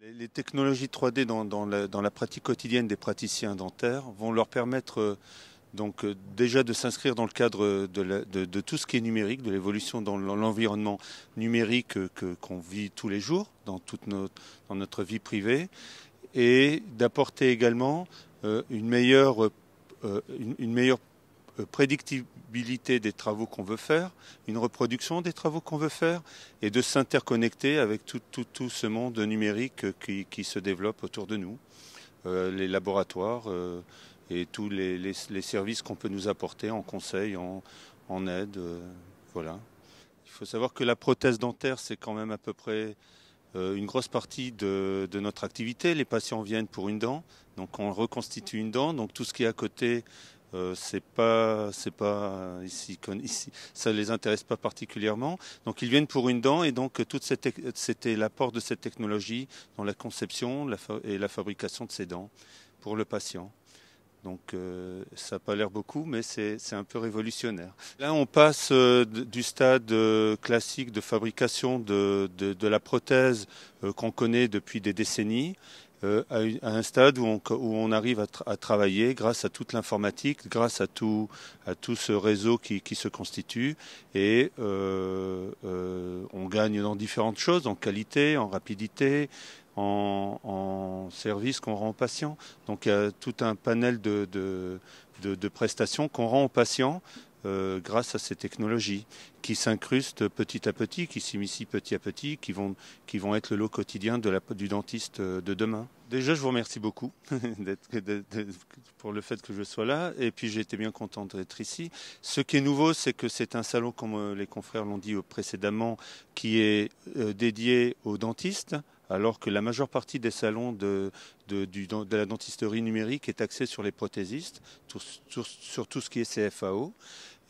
Les technologies 3D dans la pratique quotidienne des praticiens dentaires vont leur permettre déjà de s'inscrire dans le cadre de tout ce qui est numérique, de l'évolution dans l'environnement numérique qu'on vit tous les jours, dans notre vie privée, et d'apporter également une meilleure prédictibilité des travaux qu'on veut faire, une reproduction des travaux qu'on veut faire, et de s'interconnecter avec tout ce monde numérique qui se développe autour de nous, les laboratoires et tous les services qu'on peut nous apporter en conseil, en aide. Voilà. Il faut savoir que la prothèse dentaire, c'est quand même à peu près une grosse partie de notre activité. Les patients viennent pour une dent, donc on reconstitue une dent, donc tout ce qui est à côté, c'est pas ici, ça les intéresse pas particulièrement. Donc ils viennent pour une dent et donc c'était l'apport de cette technologie dans la conception et la fabrication de ces dents pour le patient. Donc ça n'a pas l'air beaucoup, mais c'est un peu révolutionnaire. Là, on passe du stade classique de fabrication de la prothèse qu'on connaît depuis des décennies à un stade où on arrive à travailler grâce à toute l'informatique, grâce à tout ce réseau qui se constitue, et on gagne dans différentes choses, en qualité, en rapidité, en service qu'on rend aux patients. Donc il y a tout un panel de prestations qu'on rend aux patients grâce à ces technologies qui s'incrustent petit à petit, qui s'immiscent petit à petit, qui vont être le lot quotidien du dentiste de demain. Déjà, je vous remercie beaucoup pour le fait que je sois là, et puis j'ai été bien content d'être ici. Ce qui est nouveau, c'est que c'est un salon, comme les confrères l'ont dit précédemment, qui est dédié aux dentistes, alors que la majeure partie des salons de la dentisterie numérique est axée sur les prothésistes, sur tout ce qui est CFAO.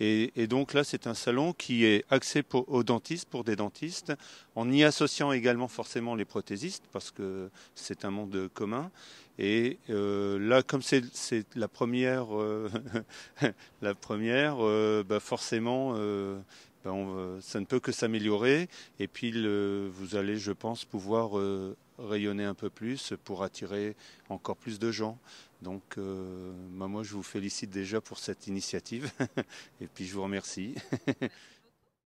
Et donc là, c'est un salon qui est axé aux dentistes, pour des dentistes, en y associant également forcément les prothésistes, parce que c'est un monde commun. Et là, comme c'est la première, forcément, ça ne peut que s'améliorer. Et puis, vous allez, je pense, pouvoir rayonner un peu plus pour attirer encore plus de gens. Donc, moi, je vous félicite déjà pour cette initiative et puis je vous remercie.